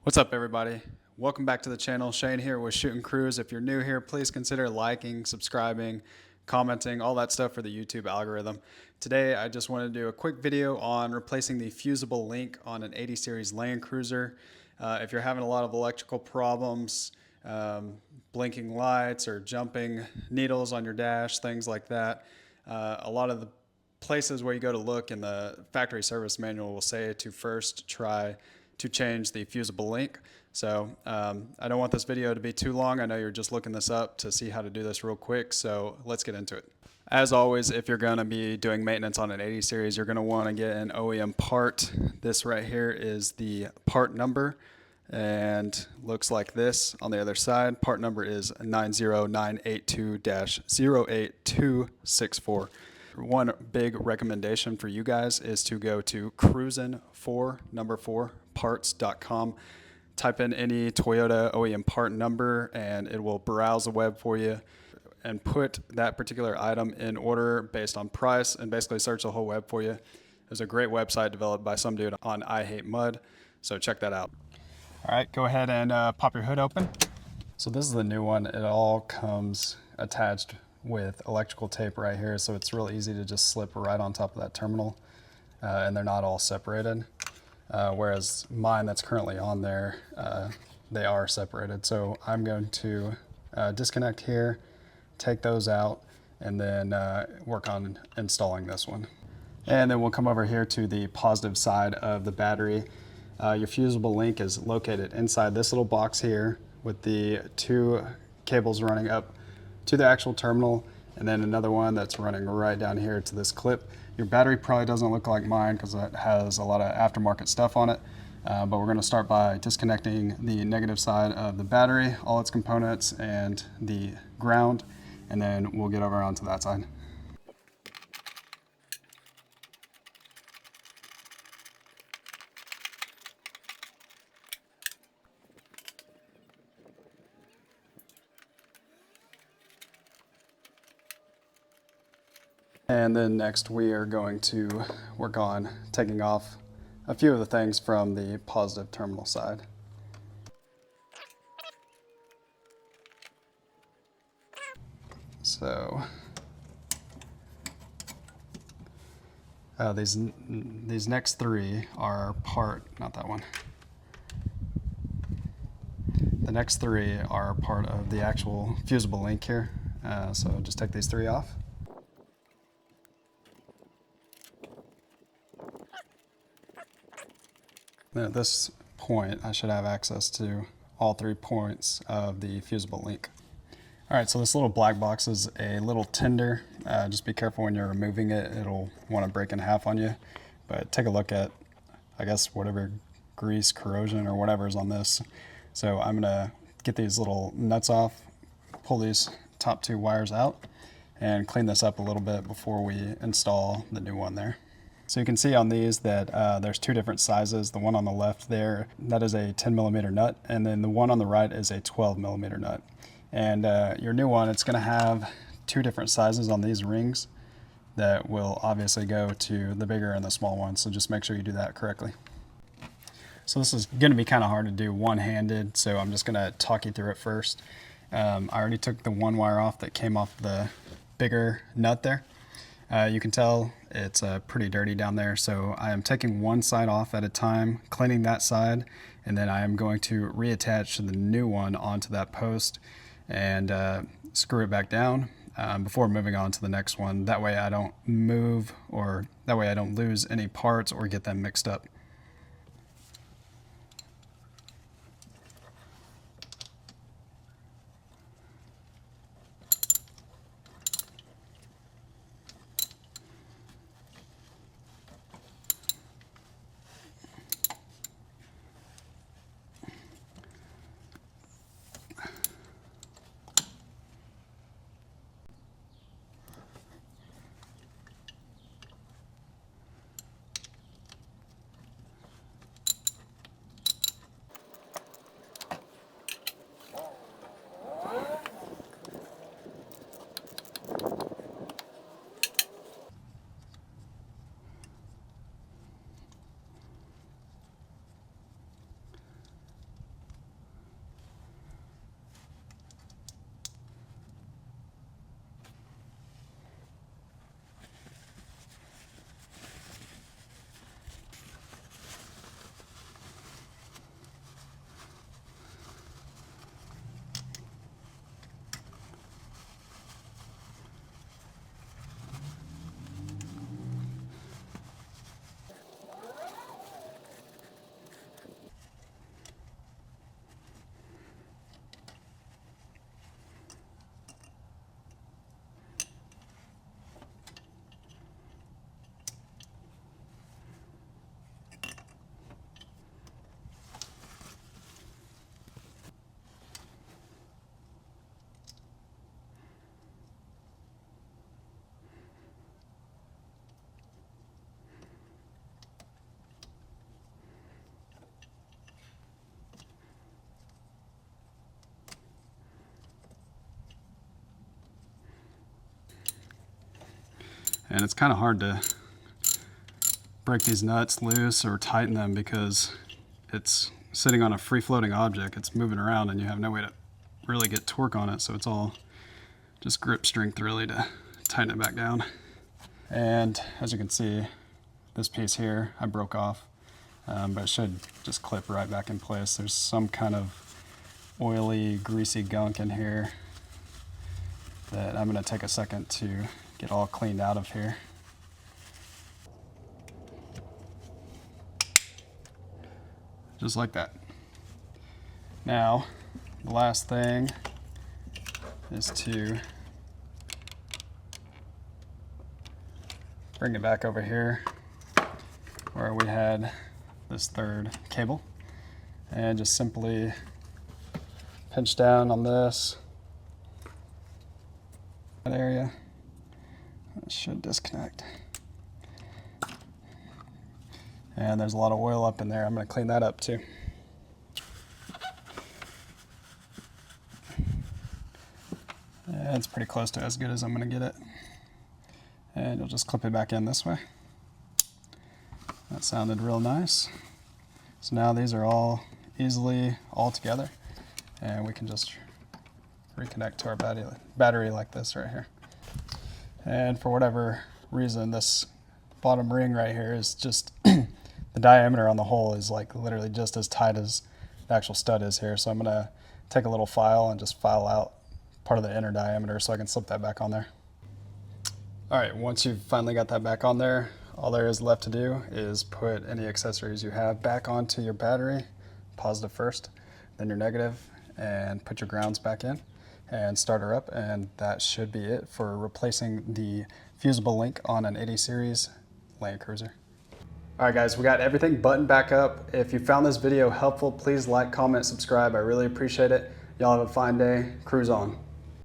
What's up, everybody? Welcome back to the channel. Shane here with Shootin' Crews. If you're new here, please consider liking, subscribing, commenting, all that stuff for the YouTube algorithm. Today, I just wanted to do a quick video on replacing the Fusible link on an 80 series LandCruiser. If you're having a lot of electrical problems, blinking lights or jumping needles on your dash, things like that, a lot of the places where you go to look in the factory service manual will say to first try to change the Fusible link. So I don't want this video to be too long. I know you're just looking this up to see how to do this real quick, so let's get into it. As always, if you're going to be doing maintenance on an 80 series, you're going to want to get an OEM part. This right here is the part number and looks like this on the other side. Part number is 90982-08264. One big recommendation for you guys is to go to cruisin4parts.com. Type in any Toyota OEM part number and it will browse the web for you and put that particular item in order based on price and basically search the whole web for you. There's a great website developed by some dude on I Hate Mud, so check that out. All right, go ahead and pop your hood open. So this is the new one. It all comes attached with electrical tape right here, so it's real easy to just slip right on top of that terminal, and they're not all separated. Whereas mine that's currently on there, they are separated. So I'm going to disconnect here, take those out, and then work on installing this one. And then we'll come over here to the positive side of the battery. Your Fusible link is located inside this little box here with the two cables running up to the actual terminal, and then another one that's running right down here to this clip. Your battery probably doesn't look like mine because it has a lot of aftermarket stuff on it, but we're going to start by disconnecting the negative side of the battery, all its components, and the ground, and then we'll get over onto that side. And then next we are going to work on taking off a few of the things from the positive terminal side. So these next three are not that one. The next three are part of the actual Fusible link here. So just take these three off. At this point, I should have access to all 3 points of the Fusible link. All right, so this little black box is a little tinder. Just be careful when you're removing it. It'll want to break in half on you. But take a look at, I guess, whatever grease, corrosion, or whatever is on this. So I'm gonna get these little nuts off, pull these top 2 wires out, and clean this up a little bit before we install the new one there. So you can see on these that there's 2 different sizes. The one on the left there, that is a 10mm nut, and then the one on the right is a 12mm nut. And your new one, it's gonna have 2 different sizes on these rings that will obviously go to the bigger and the small one, so just make sure you do that correctly. So this is gonna be kind of hard to do one-handed, so I'm just gonna talk you through it first. I already took the one wire off that came off the bigger nut there. You can tell it's pretty dirty down there, so I am taking one side off at a time, cleaning that side, and then I am going to reattach the new one onto that post and screw it back down before moving on to the next one. That way I don't move, or that way I don't lose any parts or get them mixed up. And it's kind of hard to break these nuts loose or tighten them because it's sitting on a free-floating object. It's moving around and you have no way to really get torque on it, so it's all just grip strength really to tighten it back down. And as you can see, this piece here I broke off, but it should just clip right back in place. There's some kind of oily, greasy gunk in here that I'm going to take a second to get all cleaned out of here. Just like that. Now, the last thing is to bring it back over here where we had this third cable, and just simply pinch down on this area. It should disconnect. And there's a lot of oil up in there. I'm going to clean that up too. And it's pretty close to as good as I'm going to get it. And you'll just clip it back in this way. That sounded real nice. So now these are all easily all together, and we can just reconnect to our battery like this right here. And for whatever reason, this bottom ring right here is just the diameter on the hole is like literally just as tight as the actual stud is here. So I'm gonna take a little file and just file out part of the inner diameter so I can slip that back on there. All right, once you've finally got that back on there, all there is left to do is put any accessories you have back onto your battery, positive first, then your negative, and put your grounds back in and start her up, and that should be it for replacing the fusible link on an 80 series LandCruiser. All right guys, we got everything buttoned back up. If you found this video helpful, please like, comment, subscribe. I really appreciate it. Y'all have a fine day. Cruise on.